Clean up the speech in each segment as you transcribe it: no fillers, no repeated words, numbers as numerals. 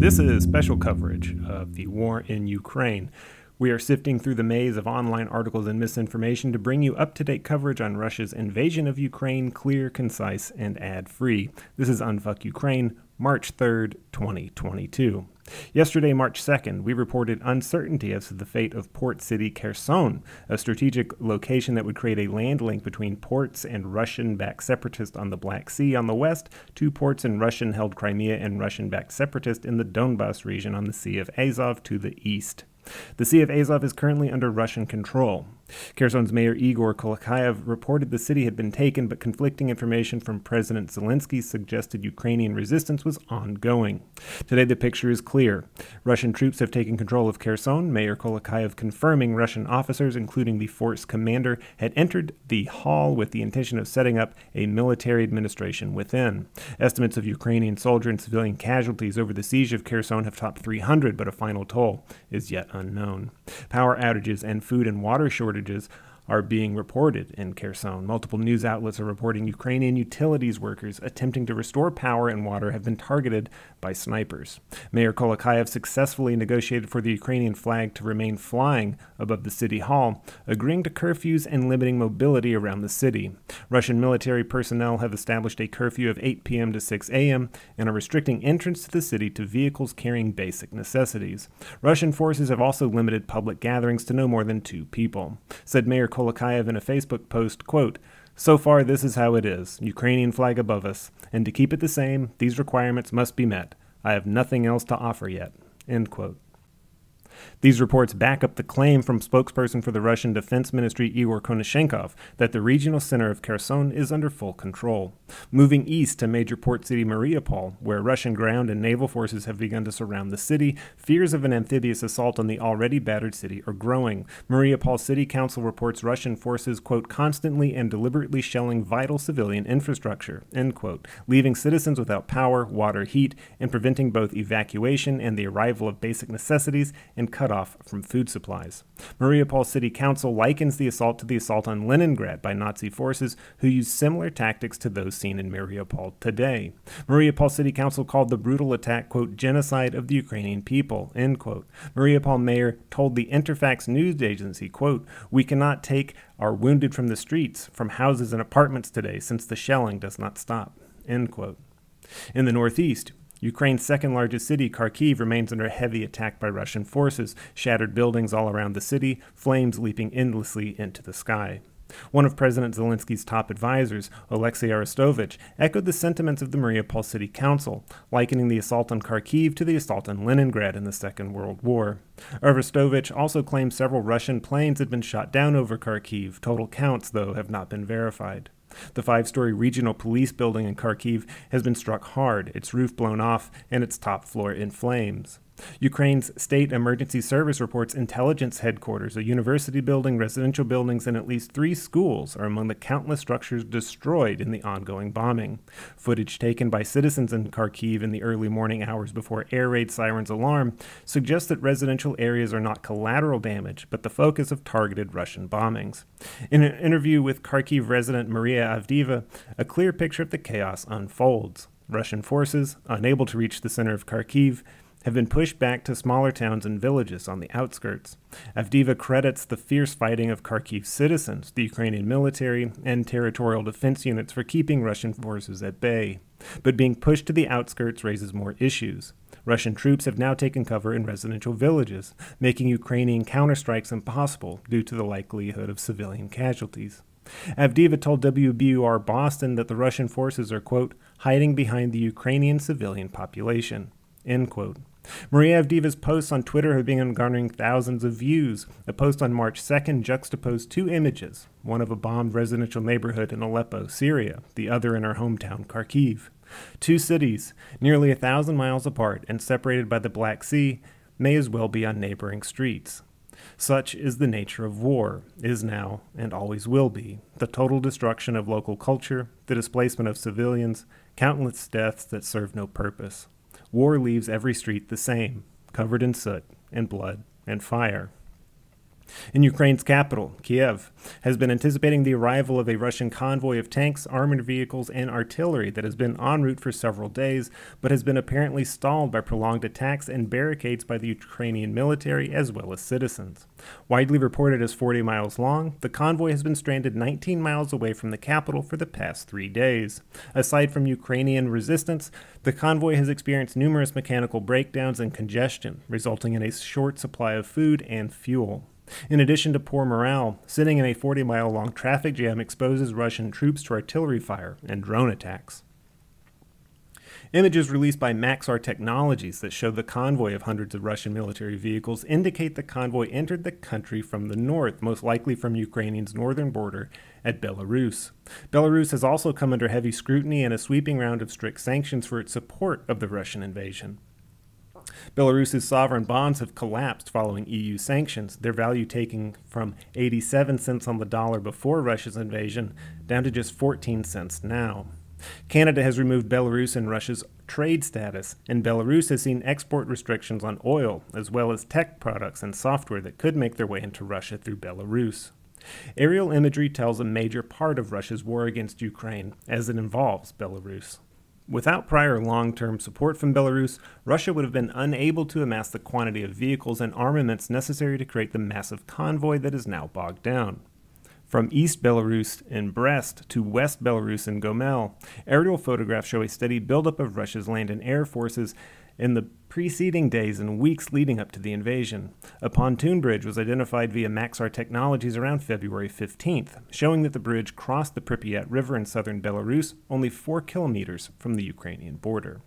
This is special coverage of the war in Ukraine. We are sifting through the maze of online articles and misinformation to bring you up-to-date coverage on Russia's invasion of Ukraine, clear, concise, and ad-free. This is Unfuck Ukraine, March 3rd, 2022. Yesterday, March 2nd, we reported uncertainty as to the fate of port city Kherson, a strategic location that would create a land link between ports and Russian-backed separatists on the Black Sea on the west, to ports in Russian-held Crimea and Russian-backed separatists in the Donbas region on the Sea of Azov to the east. The Sea of Azov is currently under Russian control. Kherson's mayor Igor Kolokhayev reported the city had been taken, but conflicting information from President Zelensky suggested Ukrainian resistance was ongoing. Today the picture is clear. Russian troops have taken control of Kherson, Mayor Kolokhayev confirming Russian officers, including the force commander, had entered the hall with the intention of setting up a military administration within. Estimates of Ukrainian soldier and civilian casualties over the siege of Kherson have topped 300, but a final toll is yet unknown. Power outages and food and water shortages are being reported in Kherson. Multiple news outlets are reporting Ukrainian utilities workers attempting to restore power and water have been targeted by snipers. Mayor Kolokhayev successfully negotiated for the Ukrainian flag to remain flying above the city hall, agreeing to curfews and limiting mobility around the city. Russian military personnel have established a curfew of 8 p.m. to 6 a.m. and are restricting entrance to the city to vehicles carrying basic necessities. Russian forces have also limited public gatherings to no more than 2 people. Said Mayor Kolokhayev in a Facebook post, quote, "So far this is how it is, Ukrainian flag above us, and to keep it the same, these requirements must be met. I have nothing else to offer yet." End quote. These reports back up the claim from spokesperson for the Russian Defense Ministry Igor Konashenkov that the regional center of Kherson is under full control. Moving east to major port city Mariupol, where Russian ground and naval forces have begun to surround the city, fears of an amphibious assault on the already battered city are growing. Mariupol City Council reports Russian forces, quote, "constantly and deliberately shelling vital civilian infrastructure," end quote, leaving citizens without power, water, heat, and preventing both evacuation and the arrival of basic necessities and cut off from food supplies. Mariupol City Council likens the assault to the assault on Leningrad by Nazi forces who used similar tactics to those seen in Mariupol today. Mariupol City Council called the brutal attack, quote, "genocide of the Ukrainian people," end quote. Mariupol mayor told the Interfax news agency, quote, "We cannot take our wounded from the streets, from houses and apartments today since the shelling does not stop," end quote. In the northeast, Ukraine's second-largest city, Kharkiv, remains under heavy attack by Russian forces, shattered buildings all around the city, flames leaping endlessly into the sky. One of President Zelensky's top advisors, Alexei Arestovich, echoed the sentiments of the Mariupol City Council, likening the assault on Kharkiv to the assault on Leningrad in the Second World War. Arestovich also claimed several Russian planes had been shot down over Kharkiv. Total counts, though, have not been verified. The 5-story regional police building in Kharkiv has been struck hard, its roof blown off, and its top floor in flames. Ukraine's State Emergency Service reports intelligence headquarters, a university building, residential buildings, and at least 3 schools are among the countless structures destroyed in the ongoing bombing. Footage taken by citizens in Kharkiv in the early morning hours before air raid sirens alarm suggests that residential areas are not collateral damage, but the focus of targeted Russian bombings. In an interview with Kharkiv resident Maria Avdieva, a clear picture of the chaos unfolds. Russian forces, unable to reach the center of Kharkiv, have been pushed back to smaller towns and villages on the outskirts. Avdieva credits the fierce fighting of Kharkiv's citizens, the Ukrainian military, and territorial defense units for keeping Russian forces at bay. But being pushed to the outskirts raises more issues. Russian troops have now taken cover in residential villages, making Ukrainian counterstrikes impossible due to the likelihood of civilian casualties. Avdieva told WBUR Boston that the Russian forces are, quote, "hiding behind the Ukrainian civilian population," end quote. Maria Avdieva's posts on Twitter have been garnering thousands of views. A post on March 2nd juxtaposed 2 images, one of a bombed residential neighborhood in Aleppo, Syria, the other in her hometown, Kharkiv. 2 cities, nearly 1,000 miles apart and separated by the Black Sea, may as well be on neighboring streets. Such is the nature of war, is now, and always will be, the total destruction of local culture, the displacement of civilians, countless deaths that serve no purpose. War leaves every street the same, covered in soot and blood and fire. In Ukraine's capital, Kiev has been anticipating the arrival of a Russian convoy of tanks, armored vehicles, and artillery that has been en route for several days, but has been apparently stalled by prolonged attacks and barricades by the Ukrainian military as well as citizens. Widely reported as 40 miles long, the convoy has been stranded 19 miles away from the capital for the past 3 days. Aside from Ukrainian resistance, the convoy has experienced numerous mechanical breakdowns and congestion, resulting in a short supply of food and fuel. In addition to poor morale, sitting in a 40-mile-long traffic jam exposes Russian troops to artillery fire and drone attacks. Images released by Maxar Technologies that show the convoy of hundreds of Russian military vehicles indicate the convoy entered the country from the north, most likely from Ukraine's northern border at Belarus. Belarus has also come under heavy scrutiny and a sweeping round of strict sanctions for its support of the Russian invasion. Belarus's sovereign bonds have collapsed following EU sanctions, their value taking from 87 cents on the dollar before Russia's invasion down to just 14 cents now. Canada has removed Belarus and Russia's trade status, and Belarus has seen export restrictions on oil, as well as tech products and software that could make their way into Russia through Belarus. Aerial imagery tells a major part of Russia's war against Ukraine, as it involves Belarus. Without prior long-term support from Belarus, Russia would have been unable to amass the quantity of vehicles and armaments necessary to create the massive convoy that is now bogged down. From East Belarus in Brest to West Belarus in Gomel, aerial photographs show a steady buildup of Russia's land and air forces in the preceding days and weeks leading up to the invasion. A pontoon bridge was identified via Maxar Technologies around February 15th, showing that the bridge crossed the Pripyat River in southern Belarus, only 4 kilometers from the Ukrainian border.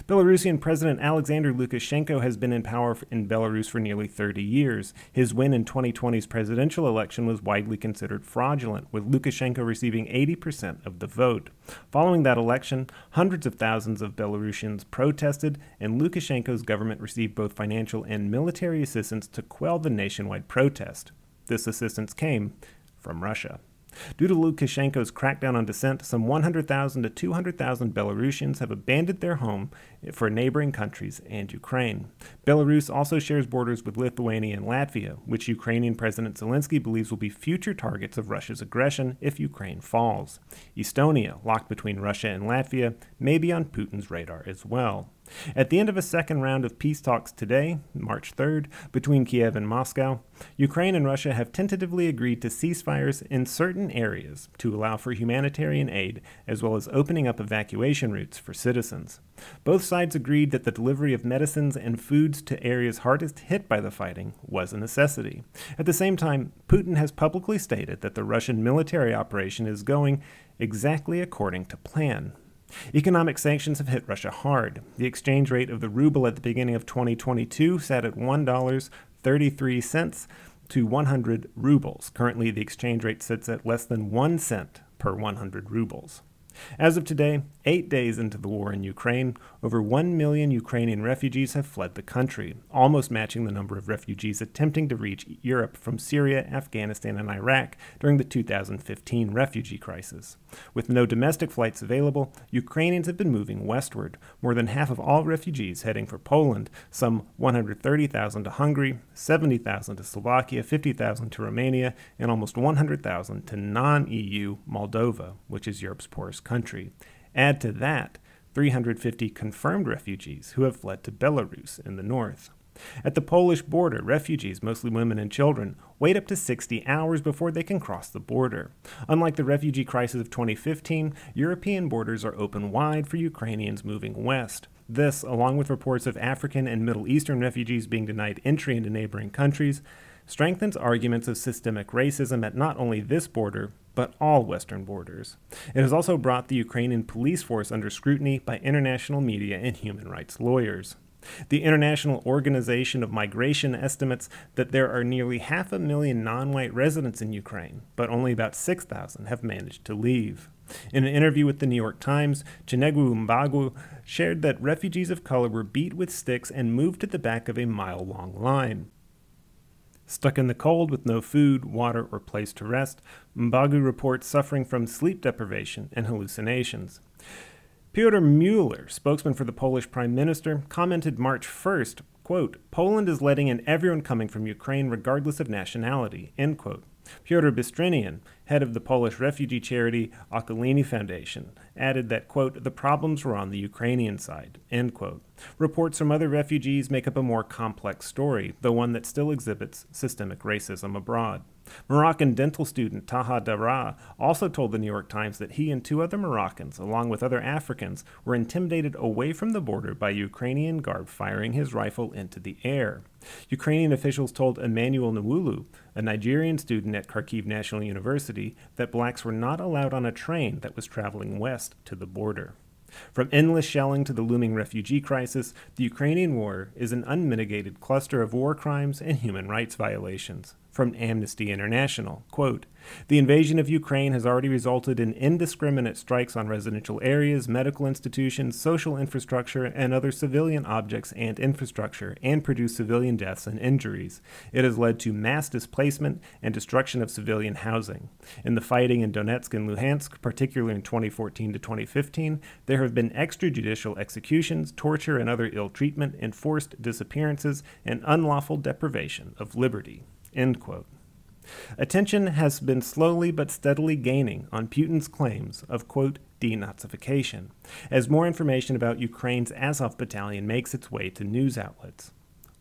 Belarusian President Alexander Lukashenko has been in power in Belarus for nearly 30 years. His win in 2020's presidential election was widely considered fraudulent, with Lukashenko receiving 80% of the vote. Following that election, hundreds of thousands of Belarusians protested, and Lukashenko's government received both financial and military assistance to quell the nationwide protest. This assistance came from Russia. Due to Lukashenko's crackdown on dissent, some 100,000 to 200,000 Belarusians have abandoned their home for neighboring countries and Ukraine. Belarus also shares borders with Lithuania and Latvia, which Ukrainian President Zelensky believes will be future targets of Russia's aggression if Ukraine falls. Estonia, locked between Russia and Latvia, may be on Putin's radar as well. At the end of a second round of peace talks today, March 3rd, between Kiev and Moscow, Ukraine and Russia have tentatively agreed to ceasefires in certain areas to allow for humanitarian aid, as well as opening up evacuation routes for citizens. Both sides agreed that the delivery of medicines and foods to areas hardest hit by the fighting was a necessity. At the same time, Putin has publicly stated that the Russian military operation is going exactly according to plan. Economic sanctions have hit Russia hard. The exchange rate of the ruble at the beginning of 2022 sat at $1.33 to 100 rubles. Currently, the exchange rate sits at less than 1 cent per 100 rubles. As of today, 8 days into the war in Ukraine, over 1 million Ukrainian refugees have fled the country, almost matching the number of refugees attempting to reach Europe from Syria, Afghanistan, and Iraq during the 2015 refugee crisis. With no domestic flights available, Ukrainians have been moving westward, more than half of all refugees heading for Poland, some 130,000 to Hungary, 70,000 to Slovakia, 50,000 to Romania, and almost 100,000 to non-EU Moldova, which is Europe's poorest country. Add to that 350 confirmed refugees who have fled to Belarus in the north. At the Polish border, refugees, mostly women and children, wait up to 60 hours before they can cross the border. Unlike the refugee crisis of 2015, European borders are open wide for Ukrainians moving west. This, along with reports of African and Middle Eastern refugees being denied entry into neighboring countries, strengthens arguments of systemic racism at not only this border, but all Western borders. It has also brought the Ukrainian police force under scrutiny by international media and human rights lawyers. The International Organization of Migration estimates that there are nearly 500,000 non-white residents in Ukraine, but only about 6,000 have managed to leave. In an interview with the New York Times, Chinegu Mbagu shared that refugees of color were beat with sticks and moved to the back of a mile-long line. Stuck in the cold with no food, water, or place to rest, Mbagu reports suffering from sleep deprivation and hallucinations. Piotr Mueller, spokesman for the Polish Prime Minister, commented March 1st, quote, "Poland is letting in everyone coming from Ukraine regardless of nationality," end quote. Piotr Bystrzynian, head of the Polish refugee charity Okolini Foundation, added that, quote, "the problems were on the Ukrainian side," end quote. Reports from other refugees make up a more complex story, though one that still exhibits systemic racism abroad. Moroccan dental student Taha Dara also told the New York Times that he and two other Moroccans, along with other Africans, were intimidated away from the border by Ukrainian guard firing his rifle into the air. Ukrainian officials told Emmanuel Nwulu, a Nigerian student at Kharkiv National University, that blacks were not allowed on a train that was traveling west to the border. From endless shelling to the looming refugee crisis, the Ukrainian war is an unmitigated cluster of war crimes and human rights violations. From Amnesty International, quote, "The invasion of Ukraine has already resulted in indiscriminate strikes on residential areas, medical institutions, social infrastructure, and other civilian objects and infrastructure, and produced civilian deaths and injuries. It has led to mass displacement and destruction of civilian housing. In the fighting in Donetsk and Luhansk, particularly in 2014 to 2015, there have been extrajudicial executions, torture and other ill treatment, enforced disappearances, and unlawful deprivation of liberty," end quote. Attention has been slowly but steadily gaining on Putin's claims of, quote, denazification, as more information about Ukraine's Azov Battalion makes its way to news outlets.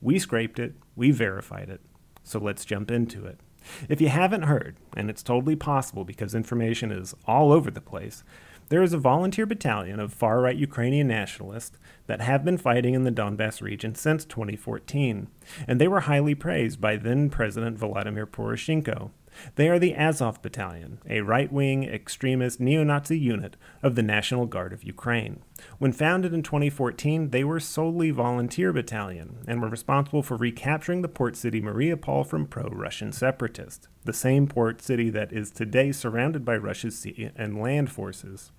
We scraped it, we verified it, so let's jump into it. If you haven't heard, and it's totally possible because information is all over the place, there is a volunteer battalion of far-right Ukrainian nationalists that have been fighting in the Donbass region since 2014, and they were highly praised by then-President Volodymyr Poroshenko. They are the Azov Battalion, a right-wing, extremist, neo-Nazi unit of the National Guard of Ukraine. When founded in 2014, they were solely volunteer battalion and were responsible for recapturing the port city Mariupol from pro-Russian separatists, the same port city that is today surrounded by Russia's sea and land forces.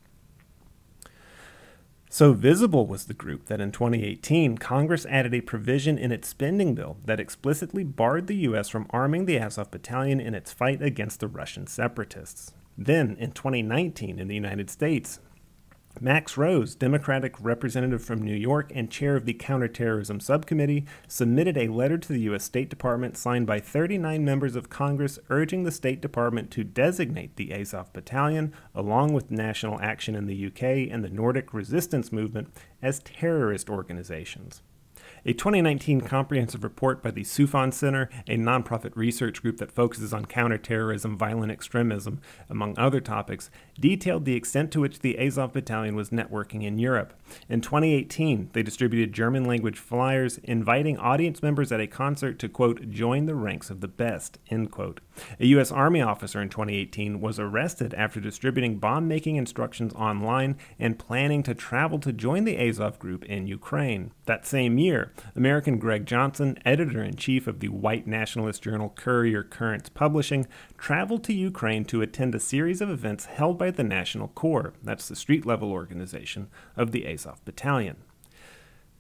So visible was the group that in 2018, Congress added a provision in its spending bill that explicitly barred the U.S. from arming the Azov Battalion in its fight against the Russian separatists. Then, in 2019, in the United States, Max Rose, Democratic representative from New York and chair of the Counterterrorism Subcommittee, submitted a letter to the U.S. State Department signed by 39 members of Congress urging the State Department to designate the Azov Battalion, along with National Action in the UK and the Nordic Resistance Movement, as terrorist organizations. A 2019 comprehensive report by the Sufan Center, a nonprofit research group that focuses on counterterrorism, violent extremism, among other topics, detailed the extent to which the Azov Battalion was networking in Europe. In 2018, they distributed German-language flyers inviting audience members at a concert to, quote, join the ranks of the best, end quote. A U.S. Army officer in 2018 was arrested after distributing bomb-making instructions online and planning to travel to join the Azov group in Ukraine. That same year, American Greg Johnson, editor-in-chief of the white-nationalist journal Courier Currents Publishing, traveled to Ukraine to attend a series of events held by the National Corps, that's the street-level organization, of the Azov Battalion.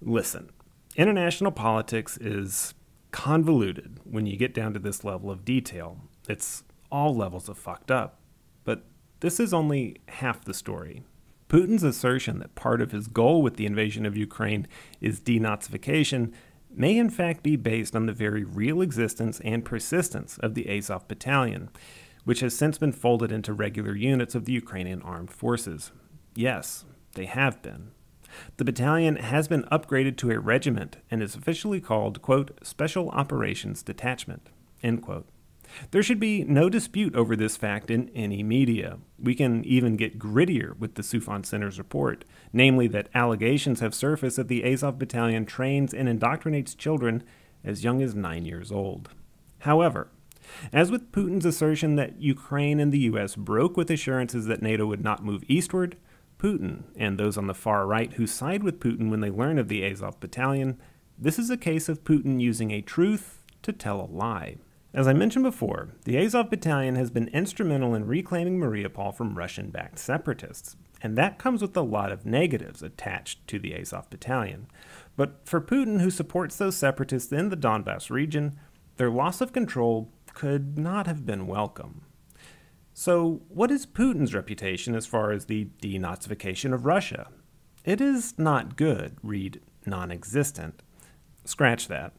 Listen, international politics is convoluted when you get down to this level of detail. It's all levels of fucked up. But this is only half the story. Putin's assertion that part of his goal with the invasion of Ukraine is denazification may in fact be based on the very real existence and persistence of the Azov Battalion, which has since been folded into regular units of the Ukrainian armed forces. Yes, they have been. The battalion has been upgraded to a regiment and is officially called, quote, Special Operations Detachment, end quote. There should be no dispute over this fact in any media. We can even get grittier with the Sufan Center's report, namely that allegations have surfaced that the Azov Battalion trains and indoctrinates children as young as 9 years old. However, as with Putin's assertion that Ukraine and the U.S. broke with assurances that NATO would not move eastward, Putin, and those on the far right who side with Putin when they learn of the Azov Battalion, this is a case of Putin using a truth to tell a lie. As I mentioned before, the Azov Battalion has been instrumental in reclaiming Mariupol from Russian-backed separatists, and that comes with a lot of negatives attached to the Azov Battalion. But for Putin, who supports those separatists in the Donbass region, their loss of control could not have been welcome. So what is Putin's reputation as far as the denazification of Russia? It is not good, read non-existent. Scratch that.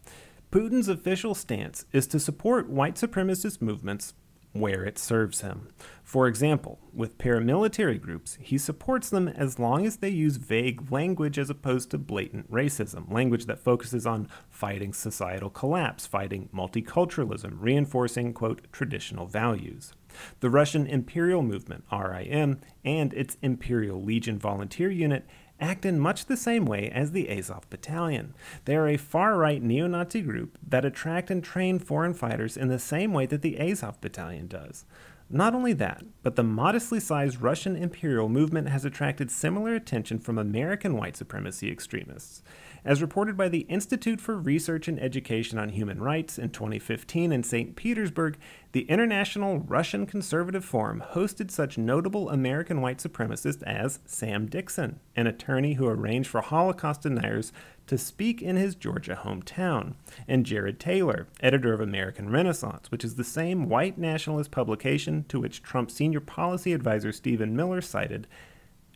Putin's official stance is to support white supremacist movements where it serves him. For example, with paramilitary groups, he supports them as long as they use vague language as opposed to blatant racism, language that focuses on fighting societal collapse, fighting multiculturalism, reinforcing, quote, traditional values. The Russian Imperial Movement, RIM, and its Imperial Legion Volunteer Unit act in much the same way as the Azov Battalion. They are a far-right neo-Nazi group that attract and train foreign fighters in the same way that the Azov Battalion does. Not only that, but the modestly sized Russian Imperial movement has attracted similar attention from American white supremacy extremists. As reported by the Institute for Research and Education on Human Rights in 2015 in St. Petersburg, the International Russian Conservative Forum hosted such notable American white supremacists as Sam Dixon, an attorney who arranged for Holocaust deniers to speak in his Georgia hometown, and Jared Taylor, editor of American Renaissance, which is the same white nationalist publication to which Trump's senior policy advisor Stephen Miller cited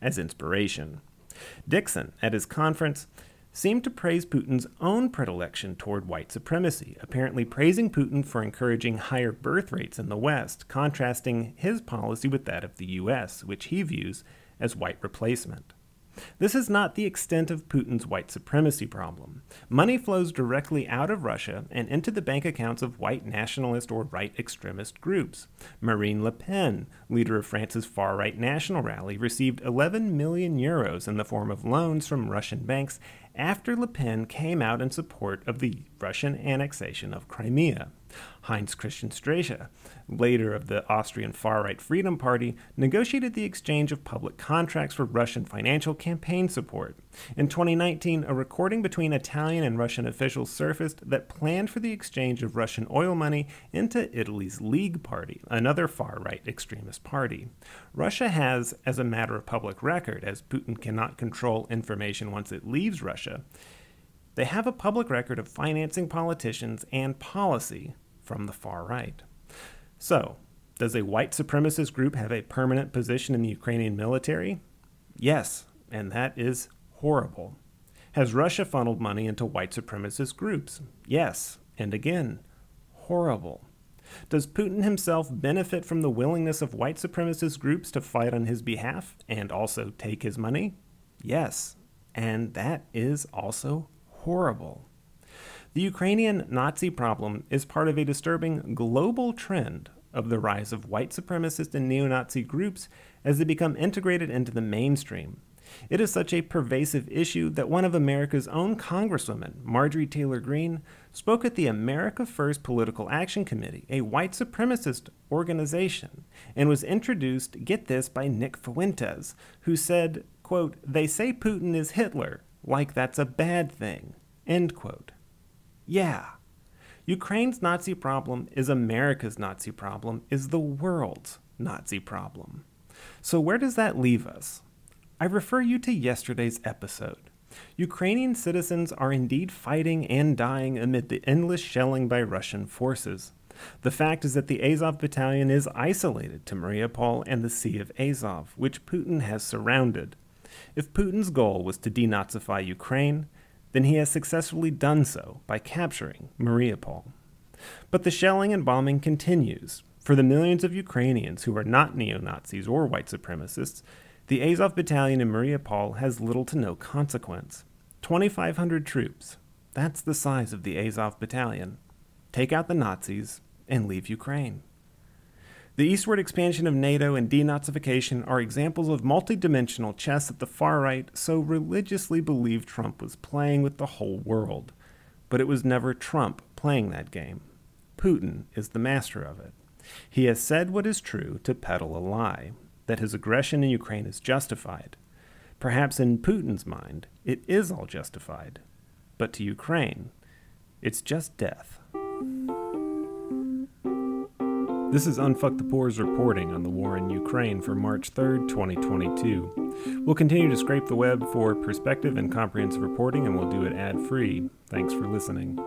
as inspiration. Dixon, at his conference, seemed to praise Putin's own predilection toward white supremacy, apparently praising Putin for encouraging higher birth rates in the West, contrasting his policy with that of the U.S., which he views as white replacement. This is not the extent of Putin's white supremacy problem. Money flows directly out of Russia and into the bank accounts of white nationalist or right-extremist groups. Marine Le Pen, leader of France's far-right national rally, received 11 million euros in the form of loans from Russian banks after Le Pen came out in support of the Russian annexation of Crimea. Heinz Christian Strache, leader of the Austrian far-right Freedom Party, negotiated the exchange of public contracts for Russian financial campaign support. In 2019, a recording between Italian and Russian officials surfaced that planned for the exchange of Russian oil money into Italy's League Party, another far-right extremist party. Russia has, as a matter of public record, as Putin cannot control information once it leaves Russia, they have a public record of financing politicians and policy from the far right. So, does a white supremacist group have a permanent position in the Ukrainian military? Yes, and that is horrible. Has Russia funneled money into white supremacist groups? Yes, and again, horrible. Does Putin himself benefit from the willingness of white supremacist groups to fight on his behalf and also take his money? Yes, and that is also horrible. The Ukrainian Nazi problem is part of a disturbing global trend of the rise of white supremacist and neo-Nazi groups as they become integrated into the mainstream. It is such a pervasive issue that one of America's own congresswomen, Marjorie Taylor Greene, spoke at the America First Political Action Committee, a white supremacist organization, and was introduced, get this, by Nick Fuentes, who said, quote, "They say Putin is Hitler, like that's a bad thing," end quote. Yeah. Ukraine's Nazi problem is America's Nazi problem, is the world's Nazi problem. So where does that leave us? I refer you to yesterday's episode. Ukrainian citizens are indeed fighting and dying amid the endless shelling by Russian forces. The fact is that the Azov Battalion is isolated to Mariupol and the Sea of Azov, which Putin has surrounded. If Putin's goal was to denazify Ukraine, then he has successfully done so by capturing Mariupol. But the shelling and bombing continues. For the millions of Ukrainians who are not neo-Nazis or white supremacists, the Azov Battalion in Mariupol has little to no consequence. 2,500 troops. That's the size of the Azov Battalion. Take out the Nazis and leave Ukraine. The eastward expansion of NATO and denazification are examples of multidimensional chess that the far right so religiously believed Trump was playing with the whole world. But it was never Trump playing that game. Putin is the master of it. He has said what is true to peddle a lie, that his aggression in Ukraine is justified. Perhaps in Putin's mind, it is all justified. But to Ukraine, it's just death. This is Unfuck the Poor's reporting on the war in Ukraine for March 3rd, 2022. We'll continue to scrape the web for perspective and comprehensive reporting, and we'll do it ad-free. Thanks for listening.